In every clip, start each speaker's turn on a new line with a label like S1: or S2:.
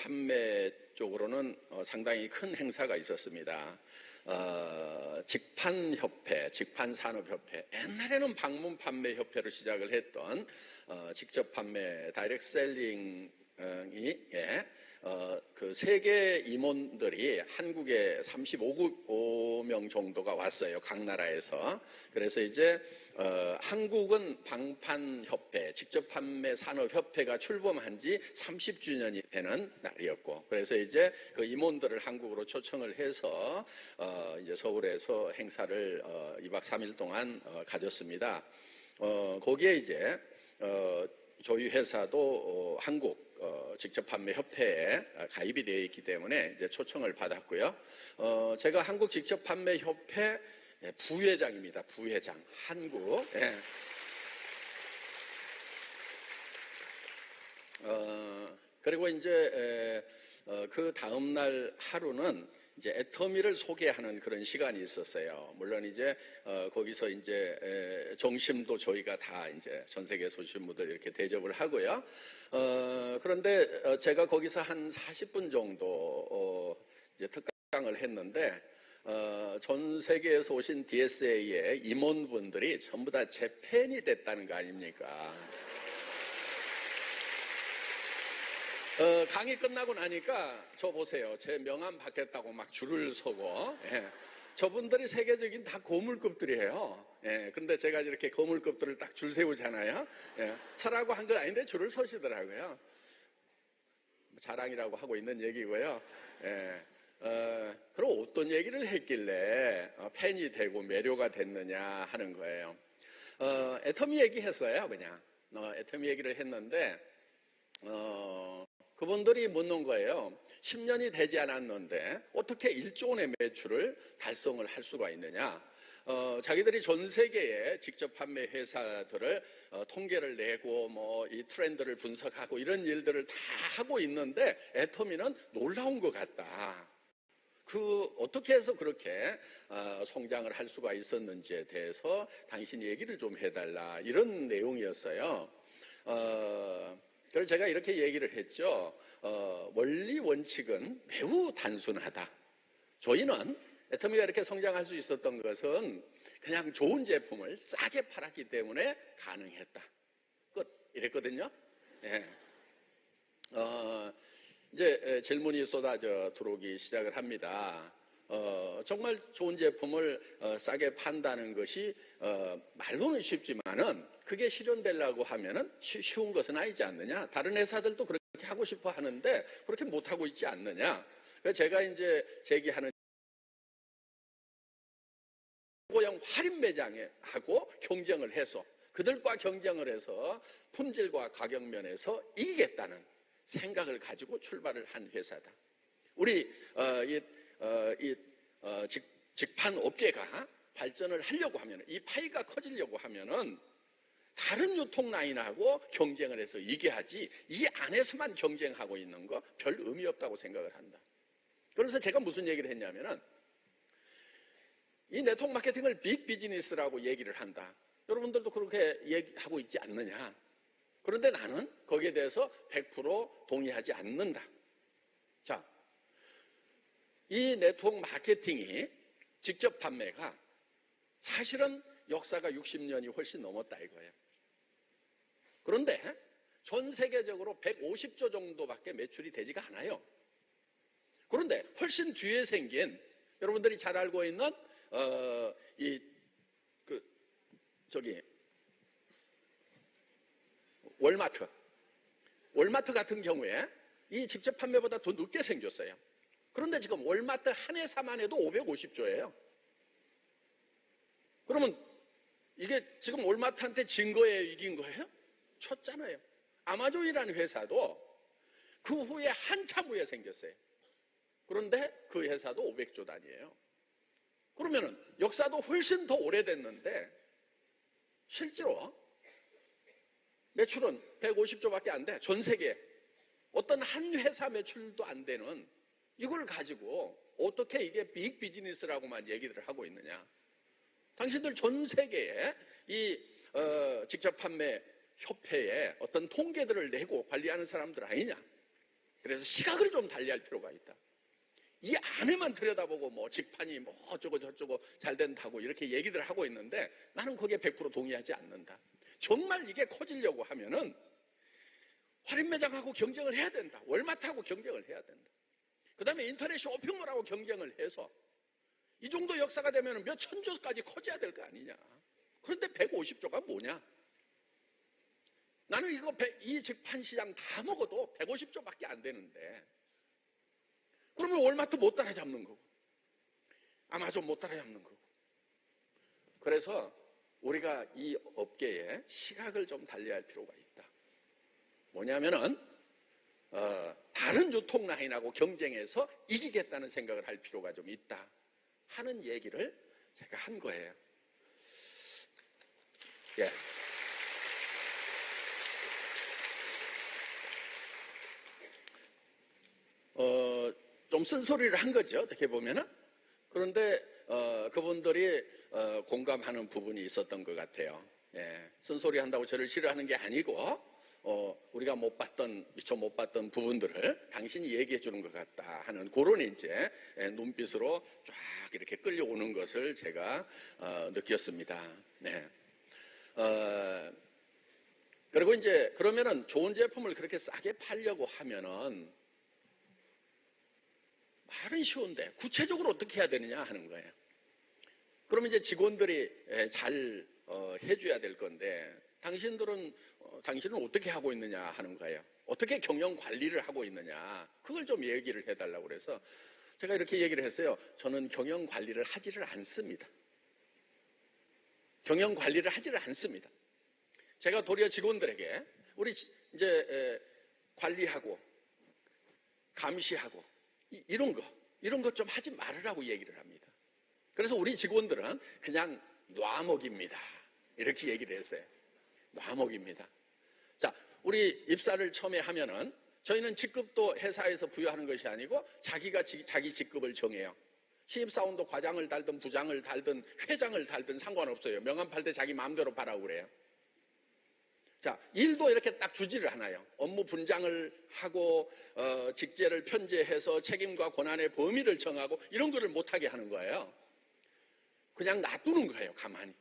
S1: 판매 쪽으로는 상당히 큰 행사가 있었습니다. 직판협회, 직판산업협회, 옛날에는 방문 판매협회로 시작을 했던 직접 판매, 다이렉트 셀링이 그 세계 임원들이 한국에 35명 정도가 왔어요. 각 나라에서. 그래서 이제 한국은 방판협회, 직접 판매 산업협회가 출범한 지 30주년이 되는 날이었고, 그래서 이제 그 임원들을 한국으로 초청을 해서 이제 서울에서 행사를 2박 3일 동안 가졌습니다. 거기에 이제 저희 회사도 한국 직접 판매 협회에 가입이 되어 있기 때문에 이제 초청을 받았고요. 제가 한국 직접 판매 협회 부회장입니다. 부회장. 한국. 예. 그리고 이제 그 다음날 하루는 이제 애터미를 소개하는 그런 시간이 있었어요. 물론 이제 거기서 이제 점심도 저희가 다 이제 전 세계에서 오신 분들 이렇게 대접을 하고요. 그런데 제가 거기서 한 40분 정도 이제 특강을 했는데 전 세계에서 오신 DSA의 임원분들이 전부 다 제 팬이 됐다는 거 아닙니까? 강의 끝나고 나니까 저 보세요. 제 명함 받겠다고 막 줄을 서고, 예. 저분들이 세계적인 다 고물급들이에요. 예. 근데 제가 이렇게 고물급들을 딱 줄 세우잖아요. 예. 서라고 한 건 아닌데 줄을 서시더라고요. 자랑이라고 하고 있는 얘기고요. 예. 그럼 어떤 얘기를 했길래 팬이 되고 매료가 됐느냐 하는 거예요. 애터미 얘기했어요, 그냥. 애터미 얘기를 했는데, 그분들이 묻는 거예요. 10년이 되지 않았는데 어떻게 1조 원의 매출을 달성을 할 수가 있느냐. 자기들이 전 세계에 직접 판매 회사들을 통계를 내고 뭐 이 트렌드를 분석하고 이런 일들을 다 하고 있는데 애터미는 놀라운 것 같다. 어떻게 해서 그렇게 성장을 할 수가 있었는지에 대해서 당신 얘기를 좀 해달라. 이런 내용이었어요. 그래서 제가 이렇게 얘기를 했죠. 원리 원칙은 매우 단순하다. 저희는 애터미가 이렇게 성장할 수 있었던 것은 그냥 좋은 제품을 싸게 팔았기 때문에 가능했다. 끝. 이랬거든요. 예. 이제 질문이 쏟아져 들어오기 시작을 합니다. 정말 좋은 제품을 싸게 판다는 것이 말로는 쉽지만은 그게 실현되려고 하면은 쉬운 것은 아니지 않느냐. 다른 회사들도 그렇게 하고 싶어 하는데 그렇게 못하고 있지 않느냐. 그래서 제가 이제 제기하는 고용 할인 매장에 하고 경쟁을 해서 그들과 경쟁을 해서 품질과 가격 면에서 이기겠다는 생각을 가지고 출발을 한 회사다. 우리 직판 업계가 발전을 하려고 하면, 이 파이가 커지려고 하면은 다른 유통 라인하고 경쟁을 해서 이겨야지 이 안에서만 경쟁하고 있는 거 별 의미 없다고 생각을 한다. 그래서 제가 무슨 얘기를 했냐면은 이 네트워크 마케팅을 빅 비즈니스라고 얘기를 한다. 여러분들도 그렇게 얘기하고 있지 않느냐. 그런데 나는 거기에 대해서 100% 동의하지 않는다. 자, 이 네트워크 마케팅이 직접 판매가 사실은 역사가 60년이 훨씬 넘었다 이거예요. 그런데 전 세계적으로 150조 정도밖에 매출이 되지가 않아요. 그런데 훨씬 뒤에 생긴 여러분들이 잘 알고 있는 월마트 같은 경우에 이 직접 판매보다 더 늦게 생겼어요. 그런데 지금 월마트 한 회사만 해도 550조예요. 그러면 이게 지금 월마트한테 진 거예요, 이긴 거예요? 쳤잖아요. 아마존이라는 회사도 그 후에 한참 후에 생겼어요. 그런데 그 회사도 500조 단위예요. 그러면은 역사도 훨씬 더 오래됐는데 실제로 매출은 150조밖에 안 돼. 전 세계 어떤 한 회사 매출도 안 되는 이걸 가지고 어떻게 이게 빅 비즈니스라고만 얘기를 하고 있느냐. 당신들 전 세계에 이 직접 판매 협회에 어떤 통계들을 내고 관리하는 사람들 아니냐. 그래서 시각을 좀 달리할 필요가 있다. 이 안에만 들여다보고 뭐 직판이 뭐 어쩌고 저쩌고 잘 된다고 이렇게 얘기들 하고 있는데 나는 거기에 100% 동의하지 않는다. 정말 이게 커지려고 하면은 할인 매장하고 경쟁을 해야 된다. 월마트하고 경쟁을 해야 된다. 그 다음에 인터넷 쇼핑몰하고 경쟁을 해서 이 정도 역사가 되면 몇 천조까지 커져야 될 거 아니냐. 그런데 150조가 뭐냐? 나는 이 직판 시장 다 먹어도 150조밖에 안 되는데 그러면 월마트 못 따라잡는 거고 아마존 못 따라잡는 거고. 그래서 우리가 이 업계에 시각을 좀 달리할 필요가 있다. 뭐냐면은 다른 유통 라인하고 경쟁해서 이기겠다는 생각을 할 필요가 좀 있다 하는 얘기를 제가 한 거예요. 예. 좀 쓴소리를 한 거죠, 어떻게 보면은. 그런데 그분들이 공감하는 부분이 있었던 것 같아요. 예. 쓴소리 한다고 저를 싫어하는 게 아니고 우리가 미처 못 봤던 부분들을 당신이 얘기해 주는 것 같다 하는 그런 이제 눈빛으로 쫙 이렇게 끌려오는 것을 제가 느꼈습니다. 네. 그리고 이제 그러면은 좋은 제품을 그렇게 싸게 팔려고 하면은 말은 쉬운데 구체적으로 어떻게 해야 되느냐 하는 거예요. 그러면 이제 직원들이 잘 해줘야 될 건데 당신은 어떻게 하고 있느냐 하는 거예요. 어떻게 경영 관리를 하고 있느냐 그걸 좀 얘기를 해달라고 그래서 제가 이렇게 얘기를 했어요. 저는 경영 관리를 하지를 않습니다. 경영 관리를 하지를 않습니다. 제가 도리어 직원들에게 우리 이제 관리하고 감시하고 이런 거 좀 하지 말으라고 얘기를 합니다. 그래서 우리 직원들은 그냥 놔먹입니다. 이렇게 얘기를 했어요. 놔먹입니다. 자, 우리 입사를 처음에 하면은 저희는 직급도 회사에서 부여하는 것이 아니고 자기가 자기 직급을 정해요. 신입사원도 과장을 달든 부장을 달든 회장을 달든 상관없어요. 명함 팔 때 자기 마음대로 파라고 그래요. 자, 일도 이렇게 딱 주지를 않아요. 업무 분장을 하고 직제를 편제해서 책임과 권한의 범위를 정하고 이런 거를 못하게 하는 거예요. 그냥 놔두는 거예요, 가만히.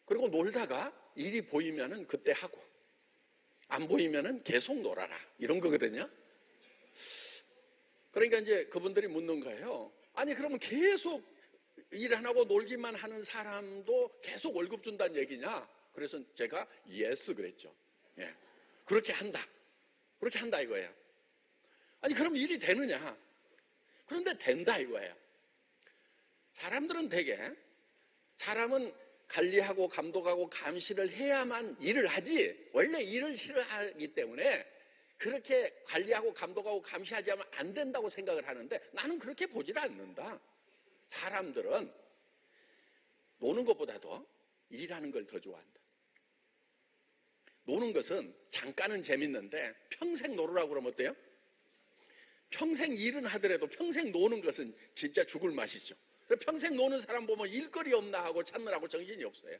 S1: 그리고 놀다가 일이 보이면은 그때 하고 안 보이면은 계속 놀아라 이런 거거든요. 그러니까 이제 그분들이 묻는 거예요. 아니 그러면 계속 일 안 하고 놀기만 하는 사람도 계속 월급 준다는 얘기냐? 그래서 제가 yes 그랬죠. 예. 그렇게 한다 이거예요. 아니 그럼 일이 되느냐? 그런데 된다 이거예요. 사람들은 사람은 관리하고 감독하고 감시를 해야만 일을 하지 원래 일을 싫어하기 때문에 그렇게 관리하고 감독하고 감시하지 않으면 안 된다고 생각을 하는데 나는 그렇게 보질 않는다. 사람들은 노는 것보다도 일하는 걸 더 좋아한다. 노는 것은 잠깐은 재밌는데 평생 놀으라고 그러면 어때요? 평생 일은 하더라도 평생 노는 것은 진짜 죽을 맛이죠. 평생 노는 사람 보면 일거리 없나 하고 찾느라고 정신이 없어요.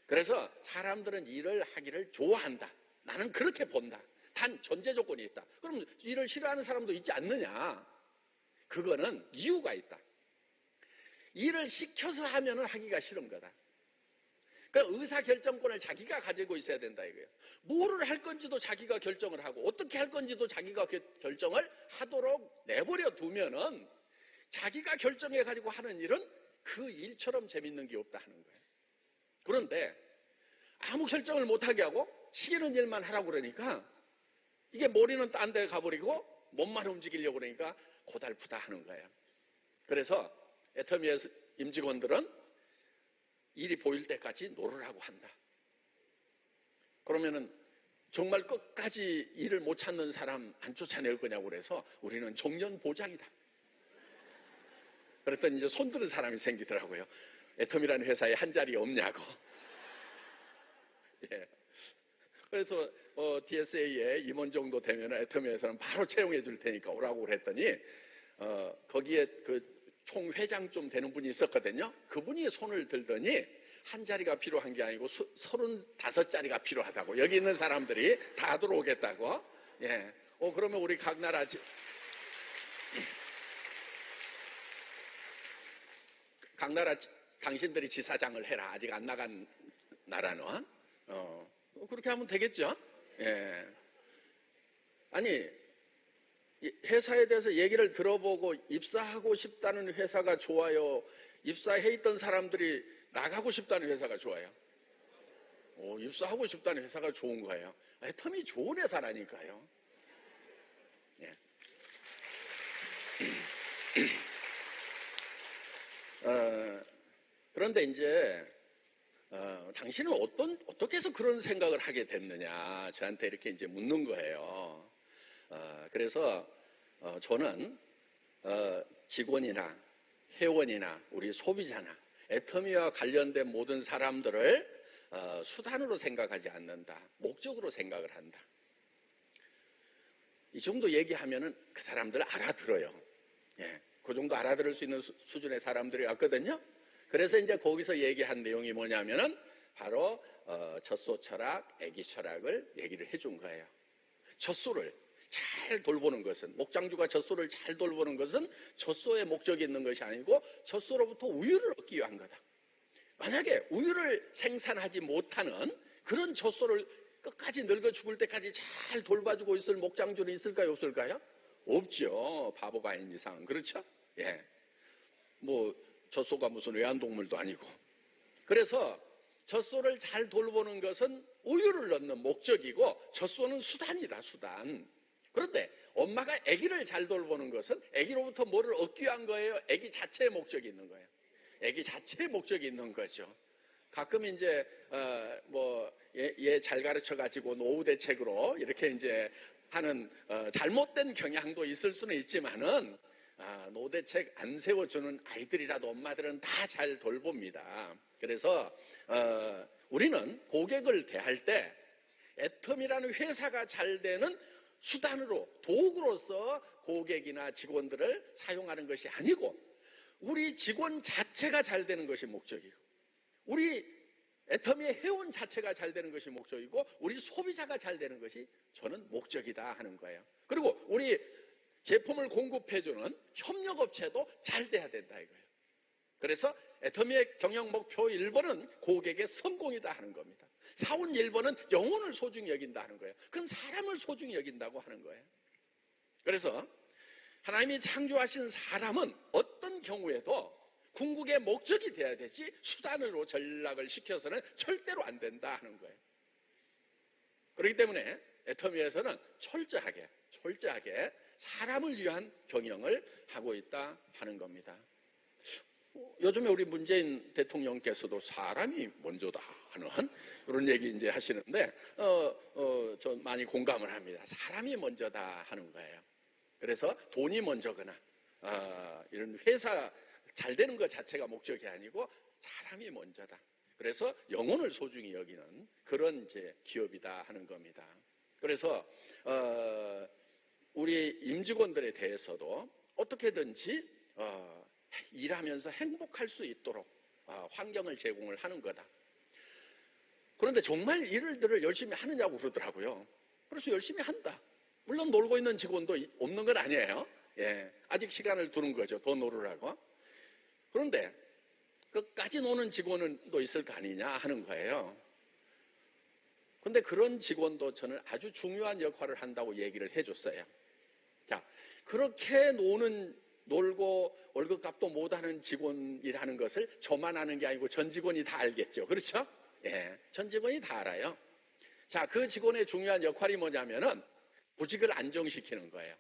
S1: 그래서 사람들은 일을 하기를 좋아한다. 나는 그렇게 본다. 단 전제 조건이 있다. 그럼 일을 싫어하는 사람도 있지 않느냐? 그거는 이유가 있다. 일을 시켜서 하면은 하기가 싫은 거다. 그러니까 의사결정권을 자기가 가지고 있어야 된다 이거예요. 뭐를 할 건지도 자기가 결정을 하고 어떻게 할 건지도 자기가 결정을 하도록 내버려 두면은 자기가 결정해 가지고 하는 일은 그 일처럼 재밌는 게 없다 하는 거예요. 그런데 아무 결정을 못하게 하고 싫은 일만 하라고 그러니까 이게 머리는 딴 데 가버리고 몸만 움직이려고 그러니까 고달프다 하는 거예요. 그래서 애터미의 임직원들은 일이 보일 때까지 놀으라고 한다. 그러면은 정말 끝까지 일을 못 찾는 사람 안 쫓아낼 거냐고 그래서 우리는 정년 보장이다. 그랬더니 이제 손드는 사람이 생기더라고요. 애터미라는 회사에 한 자리 없냐고. 예. 그래서 DSA에 임원 정도 되면 애터미에서는 바로 채용해 줄 테니까 오라고 그랬더니 거기에 그 총회장 좀 되는 분이 있었거든요. 그분이 손을 들더니 한 자리가 필요한 게 아니고 35자리가 필요하다고. 여기 있는 사람들이 다 들어오겠다고. 예. 그러면 우리 각 나라 당신들이 지사장을 해라. 아직 안 나간 나라는. 그렇게 하면 되겠죠? 예. 아니, 회사에 대해서 얘기를 들어보고 입사하고 싶다는 회사가 좋아요? 입사해 있던 사람들이 나가고 싶다는 회사가 좋아요? 입사하고 싶다는 회사가 좋은 거예요. 애텀이 좋은 회사라니까요. 예. 그런데 이제 당신은 어떻게 해서 그런 생각을 하게 됐느냐 저한테 이렇게 이제 묻는 거예요. 그래서 저는 직원이나 회원이나 우리 소비자나 애터미와 관련된 모든 사람들을 수단으로 생각하지 않는다. 목적으로 생각을 한다. 이 정도 얘기하면은 그 사람들 알아들어요. 예, 그 정도 알아들을 수 있는 수준의 사람들이 왔거든요. 그래서 이제 거기서 얘기한 내용이 뭐냐면은 바로 젖소 철학, 애기 철학을 얘기를 해준 거예요. 젖소를 잘 돌보는 것은, 목장주가 젖소를 잘 돌보는 것은 젖소에 목적이 있는 것이 아니고 젖소로부터 우유를 얻기 위한 거다. 만약에 우유를 생산하지 못하는 그런 젖소를 끝까지 늙어 죽을 때까지 잘 돌봐주고 있을 목장주는 있을까요, 없을까요? 없죠. 바보가 아닌 이상은. 그렇죠? 예. 젖소가 무슨 애완동물도 아니고. 그래서 젖소를 잘 돌보는 것은 우유를 넣는 목적이고 젖소는 수단이다, 수단. 그런데 엄마가 아기를 잘 돌보는 것은 아기로부터 뭐를 얻기 위한 거예요? 아기 자체의 목적이 있는 거예요. 아기 자체의 목적이 있는 거죠. 가끔 이제 얘 잘 가르쳐 가지고 노후 대책으로 이렇게 이제 하는 잘못된 경향도 있을 수는 있지만은 노후 대책 안 세워주는 아이들이라도 엄마들은 다 잘 돌봅니다. 그래서 우리는 고객을 대할 때 애텀이라는 회사가 잘 되는 수단으로, 도구로서 고객이나 직원들을 사용하는 것이 아니고 우리 직원 자체가 잘 되는 것이 목적이고 우리 애터미의 회원 자체가 잘 되는 것이 목적이고 우리 소비자가 잘 되는 것이 저는 목적이다 하는 거예요. 그리고 우리 제품을 공급해주는 협력업체도 잘 돼야 된다 이거예요. 그래서 애터미의 경영 목표 1번은 고객의 성공이다 하는 겁니다. 사원 1번은 영혼을 소중히 여긴다 하는 거예요. 그건 사람을 소중히 여긴다고 하는 거예요. 그래서 하나님이 창조하신 사람은 어떤 경우에도 궁극의 목적이 돼야 되지 수단으로 전락을 시켜서는 절대로 안 된다 하는 거예요. 그렇기 때문에 애터미에서는 철저하게 사람을 위한 경영을 하고 있다 하는 겁니다. 요즘에 우리 문재인 대통령께서도 사람이 먼저다 하는 이런 얘기 이제 하시는데 저 많이 공감을 합니다. 사람이 먼저다 하는 거예요. 그래서 돈이 먼저거나 이런 회사 잘 되는 것 자체가 목적이 아니고 사람이 먼저다. 그래서 영혼을 소중히 여기는 그런 이제 기업이다 하는 겁니다. 그래서 우리 임직원들에 대해서도 어떻게든지 일하면서 행복할 수 있도록 환경을 제공을 하는 거다. 그런데 정말 일들을 열심히 하느냐고 그러더라고요. 그래서 열심히 한다. 물론 놀고 있는 직원도 없는 건 아니에요. 예, 아직 시간을 두는 거죠. 더 놀으라고. 그런데 끝까지 노는 직원은 또 있을 거 아니냐 하는 거예요. 그런데 그런 직원도 저는 아주 중요한 역할을 한다고 얘기를 해줬어요. 자, 그렇게 놀고 월급값도 못하는 직원이라는 것을 저만 아는 게 아니고 전 직원이 다 알겠죠. 그렇죠? 예, 전 직원이 다 알아요. 자, 그 직원의 중요한 역할이 뭐냐면은 조직을 안정시키는 거예요.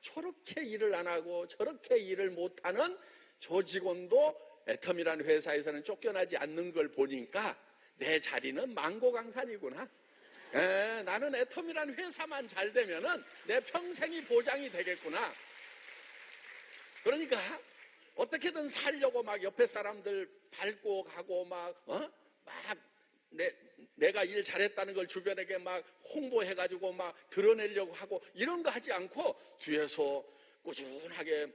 S1: 저렇게 일을 안 하고 저렇게 일을 못하는 저 직원도 애텀이라는 회사에서는 쫓겨나지 않는 걸 보니까 내 자리는 망고강산이구나. 나는 애텀이라는 회사만 잘 되면은 내 평생이 보장이 되겠구나. 그러니까 어떻게든 살려고 막 옆에 사람들 밟고 가고 내가 일 잘했다는 걸 주변에게 막 홍보해가지고 막 드러내려고 하고 이런 거 하지 않고 뒤에서 꾸준하게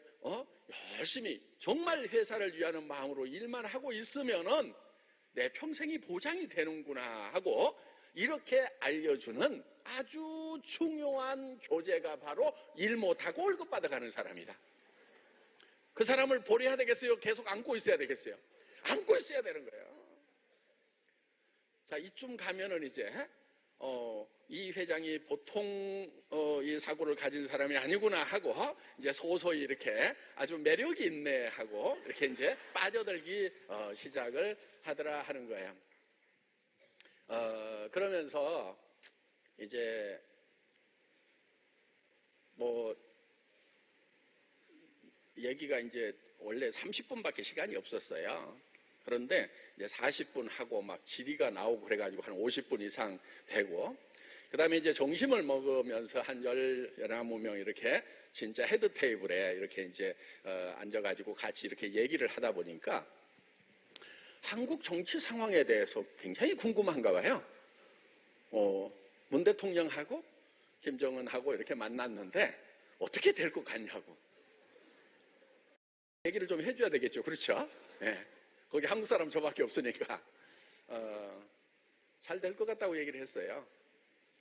S1: 열심히 정말 회사를 위하는 마음으로 일만 하고 있으면은 내 평생이 보장이 되는구나 하고 이렇게 알려주는 아주 중요한 교재가 바로 일 못하고 월급 받아가는 사람이다. 그 사람을 버려야 되겠어요? 계속 안고 있어야 되겠어요? 안고 있어야 되는 거예요. 자, 이쯤 가면은 이제 이 회장이 보통 이 사고를 가진 사람이 아니구나 하고 이제 소소히 이렇게 아주 매력이 있네 하고 이렇게 이제 빠져들기 시작을 하더라 하는 거예요. 그러면서 이제 뭐 얘기가 이제 원래 30분밖에 시간이 없었어요. 그런데 이제 40분 하고 막 질의가 나오고 그래가지고 한 50분 이상 되고, 그 다음에 이제 점심을 먹으면서 한 19명 이렇게 진짜 헤드 테이블에 이렇게 이제 앉아가지고 같이 이렇게 얘기를 하다 보니까 한국 정치 상황에 대해서 굉장히 궁금한가 봐요. 문 대통령하고 김정은하고 이렇게 만났는데 어떻게 될 것 같냐고. 얘기를 좀 해줘야 되겠죠. 그렇죠? 네. 거기 한국 사람 저밖에 없으니까 잘 될 것 같다고 얘기를 했어요.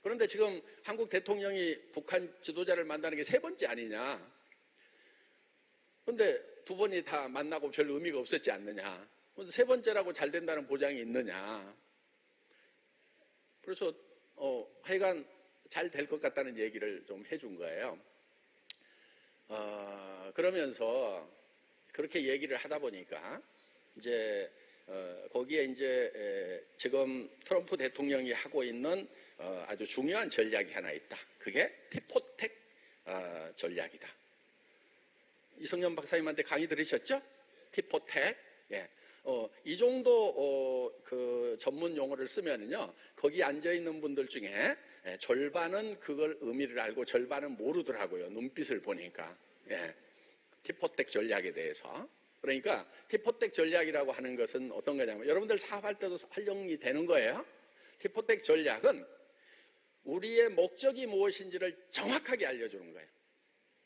S1: 그런데 지금 한국 대통령이 북한 지도자를 만나는 게 3번째 아니냐. 그런데 2번이 다 만나고 별 의미가 없었지 않느냐. 3번째라고 잘 된다는 보장이 있느냐. 그래서 하여간 잘 될 것 같다는 얘기를 좀 해준 거예요. 그러면서 그렇게 얘기를 하다 보니까 이제 거기에 이제 지금 트럼프 대통령이 하고 있는 아주 중요한 전략이 하나 있다. 그게 티포텍 전략이다. 이성년 박사님한테 강의 들으셨죠? 티포텍. 예. 이 정도 그 전문 용어를 쓰면은요, 거기 앉아 있는 분들 중에 절반은 그걸 의미를 알고 절반은 모르더라고요. 눈빛을 보니까. 예. 티포텍 전략에 대해서. 그러니까 티포텍 전략이라고 하는 것은 어떤 거냐면, 여러분들 사업할 때도 활용이 되는 거예요. 티포텍 전략은 우리의 목적이 무엇인지를 정확하게 알려주는 거예요.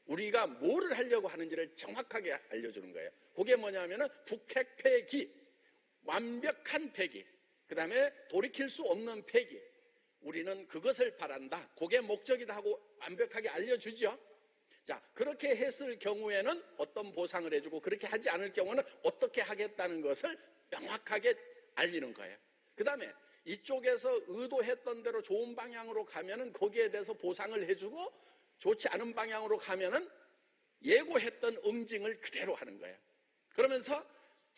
S1: 우리가 뭐를 하려고 하는지를 정확하게 알려주는 거예요. 그게 뭐냐면은 북핵 폐기, 완벽한 폐기, 그 다음에 돌이킬 수 없는 폐기. 우리는 그것을 바란다. 그게 목적이다 하고 완벽하게 알려주죠. 자, 그렇게 했을 경우에는 어떤 보상을 해주고, 그렇게 하지 않을 경우는 어떻게 하겠다는 것을 명확하게 알리는 거예요. 그 다음에 이쪽에서 의도했던 대로 좋은 방향으로 가면은 거기에 대해서 보상을 해주고, 좋지 않은 방향으로 가면은 예고했던 응징을 그대로 하는 거예요. 그러면서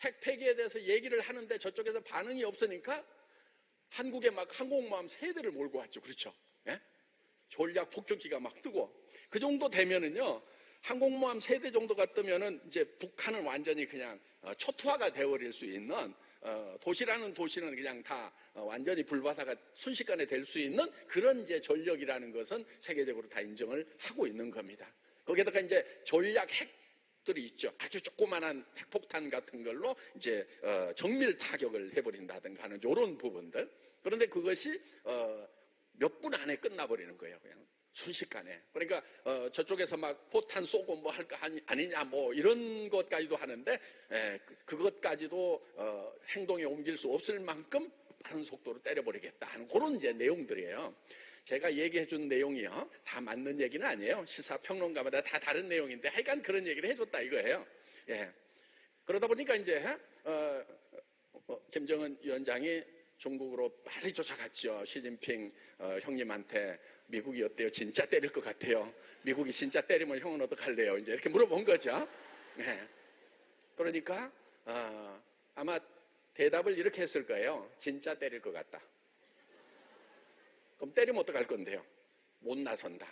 S1: 핵 폐기에 대해서 얘기를 하는데 저쪽에서 반응이 없으니까 한국에 막 항공모함 3대를 몰고 왔죠. 그렇죠? 예? 전략 폭격기가 막 뜨고, 그 정도 되면은요, 항공모함 3대 정도가 뜨면은 이제 북한은 완전히 그냥 초토화가 되어버릴 수 있는, 도시라는 도시는 그냥 다 완전히 불바다가 순식간에 될 수 있는 그런 이제 전력이라는 것은 세계적으로 다 인정을 하고 있는 겁니다. 거기에다가 이제 전략 핵들이 있죠. 아주 조그만한 핵폭탄 같은 걸로 이제 정밀 타격을 해버린다든가 하는 이런 부분들. 그런데 그것이 몇 분 안에 끝나버리는 거예요. 그냥 순식간에. 그러니까 저쪽에서 막 포탄 쏘고 뭐 할 거 아니냐 뭐 이런 것까지도 하는데, 그것까지도 행동에 옮길 수 없을 만큼 빠른 속도로 때려버리겠다 하는 그런 이제 내용들이에요. 제가 얘기해 준 내용이요, 다 맞는 얘기는 아니에요. 시사평론가마다 다 다른 내용인데 하여간 그런 얘기를 해줬다 이거예요. 예. 그러다 보니까 이제 김정은 위원장이 중국으로 빨리 쫓아갔죠. 시진핑 형님한테 미국이 어때요? 진짜 때릴 것 같아요. 미국이 진짜 때리면 형은 어떡할래요? 이제 이렇게 물어본 거죠. 네. 그러니까 아마 대답을 이렇게 했을 거예요. 진짜 때릴 것 같다. 그럼 때리면 어떡할 건데요? 못 나선다.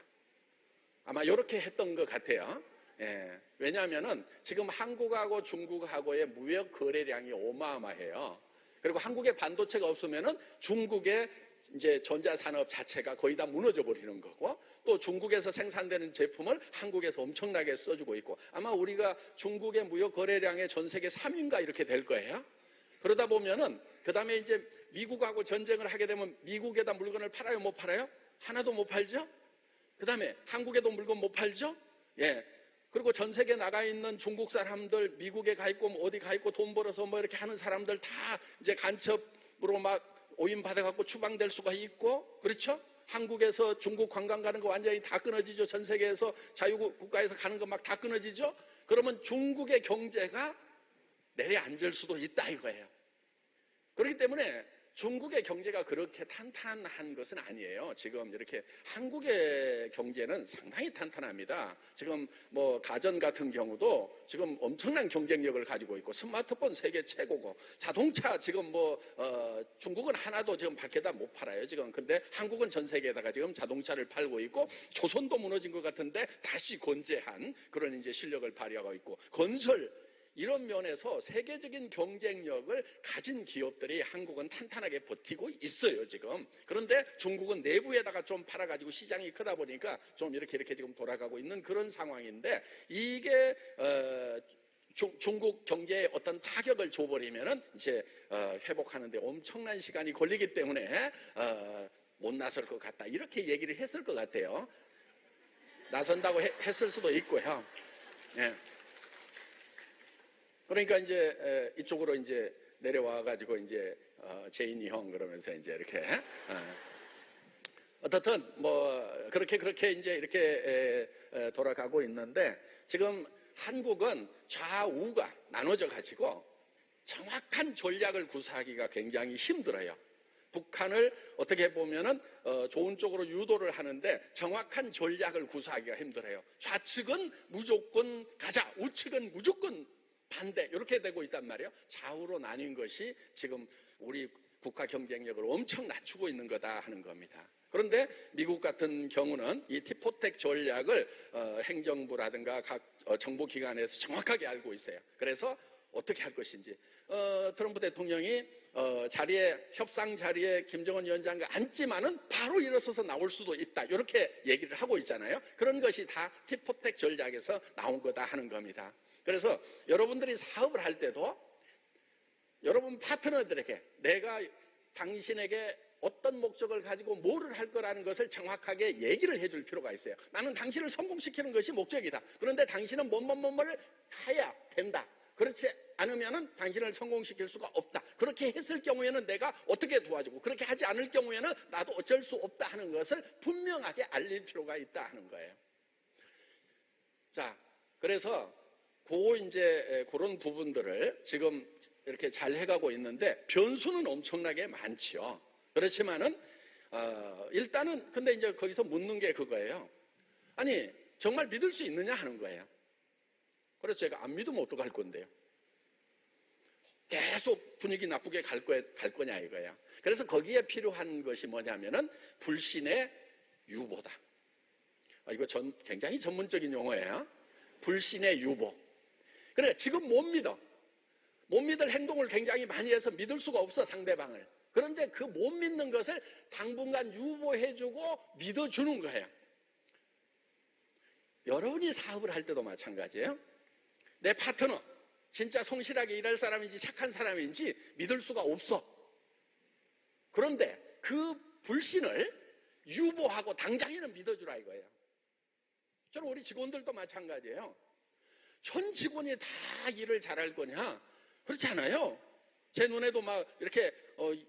S1: 아마 이렇게 했던 것 같아요. 예. 왜냐하면은 지금 한국하고 중국하고의 무역 거래량이 어마어마해요. 그리고 한국에 반도체가 없으면은 중국의 이제 전자산업 자체가 거의 다 무너져 버리는 거고, 또 중국에서 생산되는 제품을 한국에서 엄청나게 써주고 있고, 아마 우리가 중국의 무역 거래량의 전 세계 3위인가 이렇게 될 거예요. 그러다 보면은 그 다음에 이제 미국하고 전쟁을 하게 되면 미국에다 물건을 팔아요, 못 팔아요? 하나도 못 팔죠. 그 다음에 한국에도 물건 못 팔죠. 예. 그리고 전 세계 나가 있는 중국 사람들, 미국에 가 있고 뭐 어디 가 있고 돈 벌어서 뭐 이렇게 하는 사람들 다 이제 간첩 막 오인 받아갖고 추방될 수가 있고, 그렇죠? 한국에서 중국 관광 가는 거 완전히 다 끊어지죠. 전 세계에서 자유국가에서 가는 거 막 다 끊어지죠. 그러면 중국의 경제가 내려앉을 수도 있다 이거예요. 그렇기 때문에 중국의 경제가 그렇게 탄탄한 것은 아니에요. 지금 이렇게 한국의 경제는 상당히 탄탄합니다. 지금 뭐 가전 같은 경우도 지금 엄청난 경쟁력을 가지고 있고, 스마트폰 세계 최고고, 자동차 지금 중국은 하나도 지금 밖에다 못 팔아요 지금. 근데 한국은 전 세계에다가 지금 자동차를 팔고 있고, 조선도 무너진 것 같은데 다시 건재한 그런 이제 실력을 발휘하고 있고, 건설, 이런 면에서 세계적인 경쟁력을 가진 기업들이 한국은 탄탄하게 버티고 있어요 지금. 그런데 중국은 내부에다가 좀 팔아가지고 시장이 크다 보니까 좀 이렇게 지금 돌아가고 있는 그런 상황인데, 이게 중국 경제에 어떤 타격을 줘버리면은 이제 회복하는데 엄청난 시간이 걸리기 때문에 못 나설 것 같다, 이렇게 얘기를 했을 것 같아요. 나선다고 했을 수도 있고요. 예. 그러니까 이제 이쪽으로 이제 내려와 가지고 이제 제인이 형 그러면서 이제 이렇게 어떻든 뭐 그렇게 이제 이렇게 돌아가고 있는데, 지금 한국은 좌우가 나눠져 가지고 정확한 전략을 구사하기가 굉장히 힘들어요. 북한을 어떻게 보면은 좋은 쪽으로 유도를 하는데 정확한 전략을 구사하기가 힘들어요. 좌측은 무조건 가자, 우측은 무조건 반대, 이렇게 되고 있단 말이에요. 좌우로 나뉜 것이 지금 우리 국가 경쟁력을 엄청 낮추고 있는 거다 하는 겁니다. 그런데 미국 같은 경우는 이 티포텍 전략을 행정부라든가 각 정보기관에서 정확하게 알고 있어요. 그래서 어떻게 할 것인지, 트럼프 대통령이 협상 자리에 김정은 위원장과 앉지만은 바로 일어서서 나올 수도 있다, 이렇게 얘기를 하고 있잖아요. 그런 것이 다 티포텍 전략에서 나온 거다 하는 겁니다. 그래서 여러분들이 사업을 할 때도 여러분 파트너들에게 내가 당신에게 어떤 목적을 가지고 뭐를 할 거라는 것을 정확하게 얘기를 해줄 필요가 있어요. 나는 당신을 성공시키는 것이 목적이다. 그런데 당신은 뭐를 해야 된다. 그렇지 않으면 당신을 성공시킬 수가 없다. 그렇게 했을 경우에는 내가 어떻게 도와주고, 그렇게 하지 않을 경우에는 나도 어쩔 수 없다 하는 것을 분명하게 알릴 필요가 있다 하는 거예요. 자, 그래서 이제 그런 부분들을 지금 이렇게 잘 해가고 있는데, 변수는 엄청나게 많지요. 그렇지만은 일단은 근데 이제 거기서 묻는 게 그거예요. 아니 정말 믿을 수 있느냐 하는 거예요. 그래서 제가 안 믿으면 어떡할 건데요. 계속 분위기 나쁘게 갈 거냐 이거예요. 그래서 거기에 필요한 것이 뭐냐면은 불신의 유보다. 이거 굉장히 전문적인 용어예요. 불신의 유보. 그래, 지금 못 믿을 행동을 굉장히 많이 해서 믿을 수가 없어 상대방을. 그런데 그 못 믿는 것을 당분간 유보해주고 믿어주는 거예요. 여러분이 사업을 할 때도 마찬가지예요. 내 파트너 진짜 성실하게 일할 사람인지 착한 사람인지 믿을 수가 없어. 그런데 그 불신을 유보하고 당장에는 믿어주라 이거예요. 저는 우리 직원들도 마찬가지예요. 전 직원이 다 일을 잘할 거냐? 그렇지 않아요. 제 눈에도 막 이렇게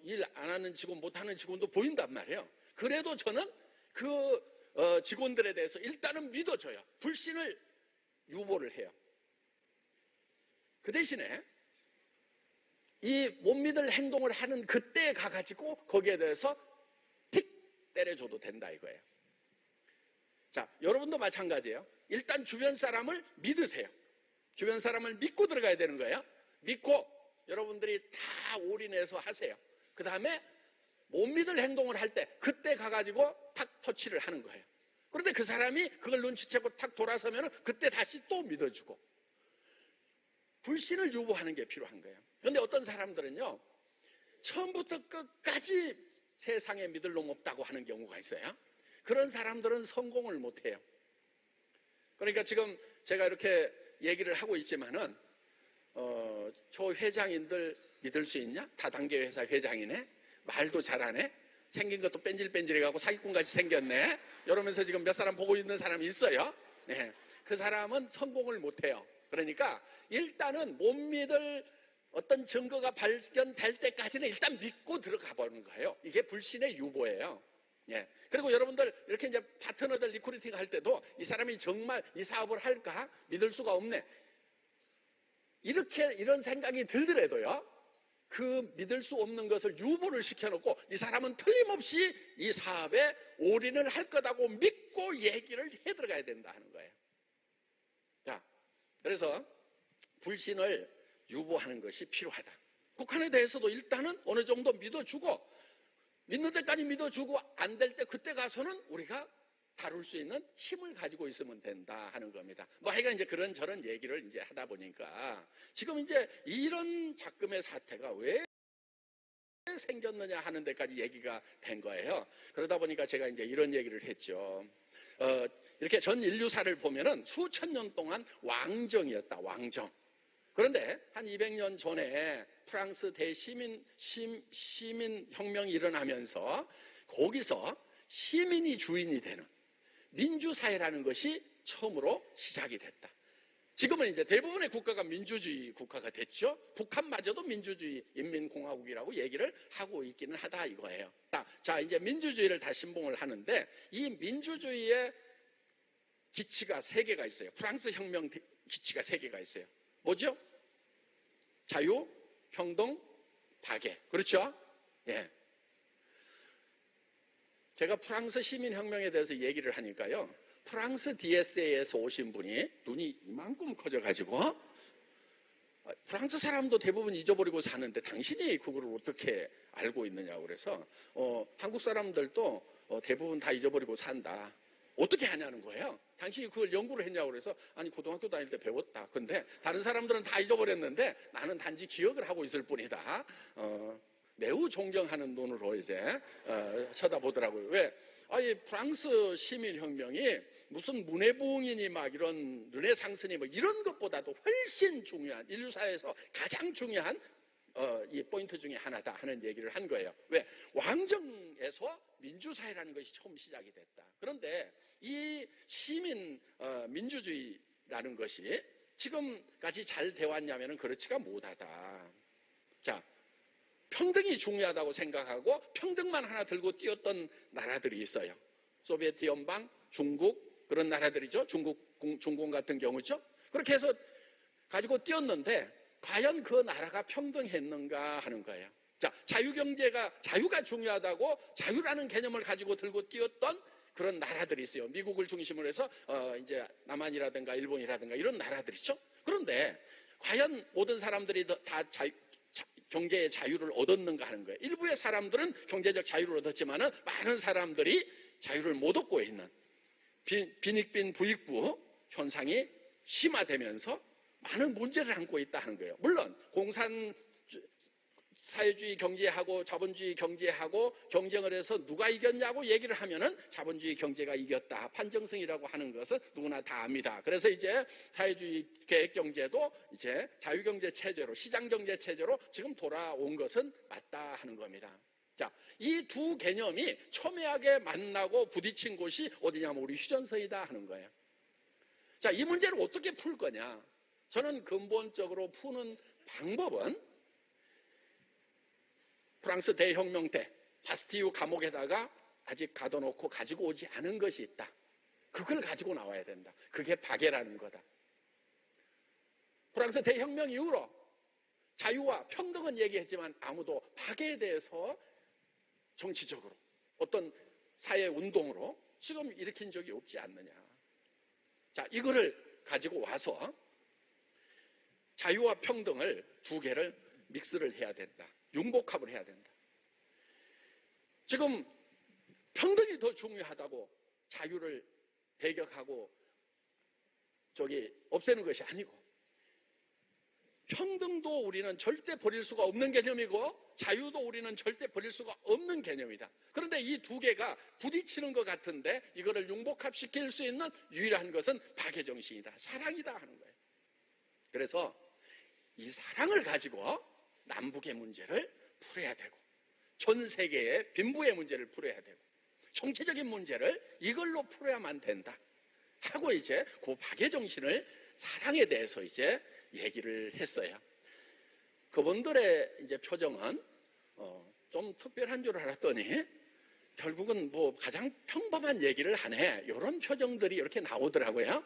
S1: 일 안 하는 직원, 못하는 직원도 보인단 말이에요. 그래도 저는 그 직원들에 대해서 일단은 믿어줘요. 불신을 유보를 해요. 그 대신에 이 못 믿을 행동을 하는 그때에 가가지고 거기에 대해서 틱 때려줘도 된다 이거예요. 자, 여러분도 마찬가지예요. 일단 주변 사람을 믿으세요. 주변 사람을 믿고 들어가야 되는 거예요. 믿고 여러분들이 다 올인해서 하세요. 그 다음에 못 믿을 행동을 할 때 그때 가가지고 탁 터치를 하는 거예요. 그런데 그 사람이 그걸 눈치채고 탁 돌아서면 그때 다시 또 믿어주고, 불신을 유보하는 게 필요한 거예요. 그런데 어떤 사람들은요, 처음부터 끝까지 세상에 믿을 놈 없다고 하는 경우가 있어요. 그런 사람들은 성공을 못해요. 그러니까 지금 제가 이렇게 얘기를 하고 있지만은 저 회장인들 믿을 수 있냐? 다단계 회사 회장이네? 말도 잘하네? 생긴 것도 뺀질뺀질해가고 사기꾼같이 생겼네? 이러면서 지금 몇 사람 보고 있는 사람이 있어요. 네. 그 사람은 성공을 못해요. 그러니까 일단은 못 믿을 어떤 증거가 발견될 때까지는 일단 믿고 들어가 보는 거예요. 이게 불신의 유보예요. 예. 그리고 여러분들 이렇게 이제 파트너들 리크루팅 할 때도 이 사람이 정말 이 사업을 할까? 믿을 수가 없네. 이런 생각이 들더라도요, 그 믿을 수 없는 것을 유보를 시켜놓고 이 사람은 틀림없이 이 사업에 올인을 할 거다고 믿고 얘기를 해 들어가야 된다 하는 거예요. 자, 그래서 불신을 유보하는 것이 필요하다. 북한에 대해서도 일단은 어느 정도 믿어주고, 믿는 데까지 믿어주고 안 될 때 그때 가서는 우리가 다룰 수 있는 힘을 가지고 있으면 된다 하는 겁니다. 하여간 이제 그런저런 얘기를 이제 하다 보니까 지금 이제 이런 작금의 사태가 왜 생겼느냐 하는 데까지 얘기가 된 거예요. 그러다 보니까 제가 이제 이런 얘기를 했죠. 이렇게 전 인류사를 보면은 수천 년 동안 왕정이었다, 왕정. 그런데 한 200년 전에 프랑스 시민혁명이 일어나면서 거기서 시민이 주인이 되는 민주사회라는 것이 처음으로 시작이 됐다. 지금은 이제 대부분의 국가가 민주주의 국가가 됐죠. 북한마저도 민주주의 인민공화국이라고 얘기를 하고 있기는 하다 이거예요. 자, 이제 민주주의를 다 신봉을 하는데 이 민주주의의 기치가 3개가 있어요. 프랑스 혁명 기치가 3개가 있어요. 뭐죠? 자유, 평등, 박애. 그렇죠? 예. 제가 프랑스 시민혁명에 대해서 얘기를 하니까요, 프랑스 DSA에서 오신 분이 눈이 이만큼 커져가지고 프랑스 사람도 대부분 잊어버리고 사는데 당신이 그걸 어떻게 알고 있느냐고 그래서 한국 사람들도 대부분 다 잊어버리고 산다. 어떻게 하냐는 거예요. 당신이 그걸 연구를 했냐고 그래서 아니 고등학교 다닐 때 배웠다. 근데 다른 사람들은 다 잊어버렸는데 나는 단지 기억을 하고 있을 뿐이다. 매우 존경하는 눈으로 이제 쳐다보더라고요. 왜? 아니 프랑스 시민혁명이 무슨 문해부흥이니 막 이런 르네상스니 뭐 이런 것보다도 훨씬 중요한 인류사에서 가장 중요한 이 포인트 중에 하나다 하는 얘기를 한 거예요. 왜? 왕정에서 민주사회라는 것이 처음 시작이 됐다. 그런데 이 시민 민주주의라는 것이 지금까지 잘 되었냐면 그렇지가 못하다. 자, 평등이 중요하다고 생각하고 평등만 하나 들고 뛰었던 나라들이 있어요. 소비에트 연방, 중국 그런 나라들이죠. 중공 같은 경우죠. 그렇게 해서 가지고 뛰었는데 과연 그 나라가 평등했는가 하는 거예요. 자, 자유가 중요하다고 자유라는 개념을 가지고 들고 뛰었던 그런 나라들이 있어요. 미국을 중심으로 해서 이제 남한이라든가 일본이라든가 이런 나라들이죠. 그런데 과연 모든 사람들이 다 경제의 자유를 얻었는가 하는 거예요. 일부의 사람들은 경제적 자유를 얻었지만은 많은 사람들이 자유를 못 얻고 있는 빈익빈 부익부 현상이 심화되면서 많은 문제를 안고 있다 하는 거예요. 물론 사회주의 경제하고 자본주의 경제하고 경쟁을 해서 누가 이겼냐고 얘기를 하면은 자본주의 경제가 이겼다. 판정성이라고 하는 것은 누구나 다 압니다. 그래서 이제 사회주의 계획 경제도 이제 자유경제 체제로 시장경제 체제로 지금 돌아온 것은 맞다 하는 겁니다. 자, 이 두 개념이 첨예하게 만나고 부딪힌 곳이 어디냐면 우리 휴전선이다 하는 거예요. 자, 이 문제를 어떻게 풀 거냐? 저는 근본적으로 푸는 방법은 프랑스 대혁명 때 바스티유 감옥에다가 아직 가둬놓고 가지고 오지 않은 것이 있다. 그걸 가지고 나와야 된다. 그게 박애라는 거다. 프랑스 대혁명 이후로 자유와 평등은 얘기했지만 아무도 박애에 대해서 정치적으로 어떤 사회운동으로 지금 일으킨 적이 없지 않느냐. 자, 이거를 가지고 와서 자유와 평등을 두 개를 믹스를 해야 된다. 융복합을 해야 된다. 지금 평등이 더 중요하다고 자유를 배격하고 없애는 것이 아니고 평등도 우리는 절대 버릴 수가 없는 개념이고 자유도 우리는 절대 버릴 수가 없는 개념이다. 그런데 이 두 개가 부딪히는 것 같은데 이거를 융복합시킬 수 있는 유일한 것은 박애정신이다. 사랑이다 하는 거예요. 그래서 이 사랑을 가지고 남북의 문제를 풀어야 되고 전 세계의 빈부의 문제를 풀어야 되고 정치적인 문제를 이걸로 풀어야만 된다 하고 이제 그 박애 정신을 사랑에 대해서 이제 얘기를 했어요. 그분들의 이제 표정은 좀 특별한 줄 알았더니 결국은 뭐 가장 평범한 얘기를 하네, 이런 표정들이 이렇게 나오더라고요.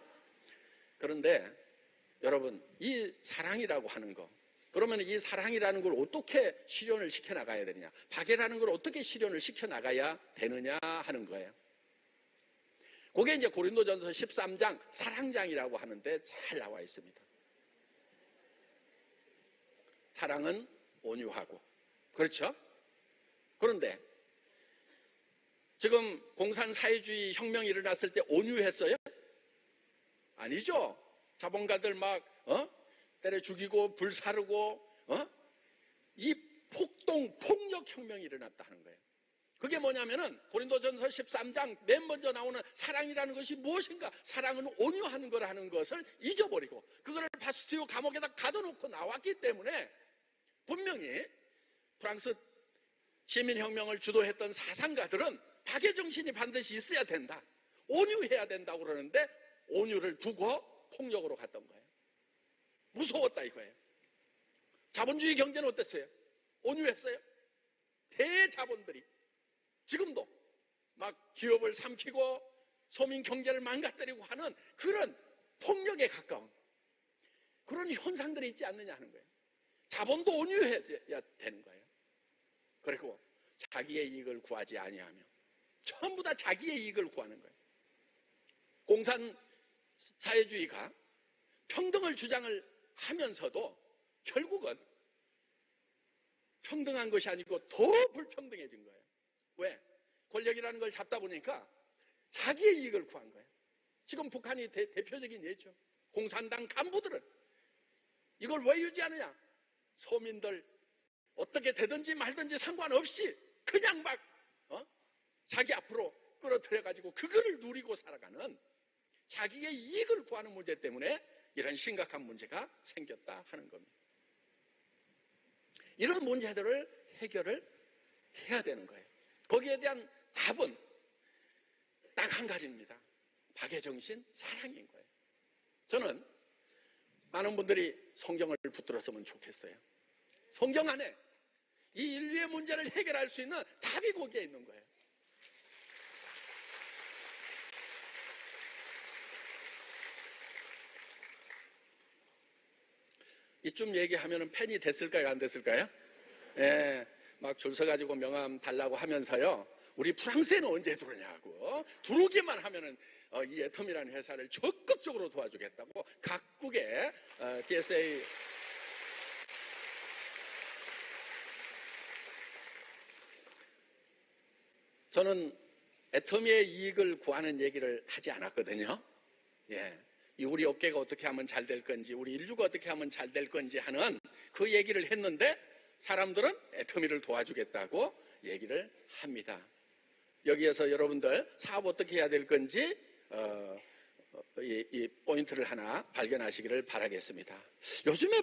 S1: 그런데 여러분, 이 사랑이라고 하는 거, 그러면 이 사랑이라는 걸 어떻게 실현을 시켜 나가야 되느냐, 박애라는 걸 어떻게 실현을 시켜 나가야 되느냐 하는 거예요. 그게 이제 고린도전서 13장 사랑장이라고 하는데 잘 나와 있습니다. 사랑은 온유하고, 그렇죠? 그런데 지금 공산사회주의 혁명이 일어났을 때 온유했어요? 아니죠. 자본가들 막 때려 죽이고 불사르고 이 폭력 혁명이 일어났다 하는 거예요. 그게 뭐냐면은 고린도전서 13장 맨 먼저 나오는 사랑이라는 것이 무엇인가, 사랑은 온유하는 거라는 것을 잊어버리고 그거를 바스티유 감옥에다 가둬놓고 나왔기 때문에 분명히 프랑스 시민혁명을 주도했던 사상가들은 박애 정신이 반드시 있어야 된다, 온유해야 된다고 그러는데 온유를 두고 폭력으로 갔던 거예요. 무서웠다 이거예요. 자본주의 경제는 어땠어요? 온유했어요? 대자본들이 지금도 막 기업을 삼키고 서민 경제를 망가뜨리고 하는 그런 폭력에 가까운 그런 현상들이 있지 않느냐 하는 거예요. 자본도 온유해야 되는 거예요. 그리고 자기의 이익을 구하지 아니하며 전부 다 자기의 이익을 구하는 거예요. 공산사회주의가 평등을 주장을 하면서도 결국은 평등한 것이 아니고 더 불평등해진 거예요. 왜? 권력이라는 걸 잡다 보니까 자기의 이익을 구한 거예요. 지금 북한이 대표적인 예죠. 공산당 간부들은 이걸 왜 유지하느냐? 서민들 어떻게 되든지 말든지 상관없이 그냥 막 자기 앞으로 끌어들여가지고 그거를 누리고 살아가는, 자기의 이익을 구하는 문제 때문에 이런 심각한 문제가 생겼다 하는 겁니다. 이런 문제들을 해결을 해야 되는 거예요. 거기에 대한 답은 딱 한 가지입니다. 박애 정신, 사랑인 거예요. 저는 많은 분들이 성경을 붙들었으면 좋겠어요. 성경 안에 이 인류의 문제를 해결할 수 있는 답이 거기에 있는 거예요. 이쯤 얘기하면 팬이 됐을까요? 안 됐을까요? 예, 막 줄 서가지고 명함 달라고 하면서요, 우리 프랑스에는 언제 들어오냐고, 들어오기만 하면은 이 애텀이라는 회사를 적극적으로 도와주겠다고 각국의 DSA 저는 애터미의 이익을 구하는 얘기를 하지 않았거든요. 예, 우리 업계가 어떻게 하면 잘 될 건지, 우리 인류가 어떻게 하면 잘 될 건지 하는 그 얘기를 했는데 사람들은 애터미를 도와주겠다고 얘기를 합니다. 여기에서 여러분들 사업 어떻게 해야 될 건지 이 포인트를 하나 발견하시기를 바라겠습니다. 요즘에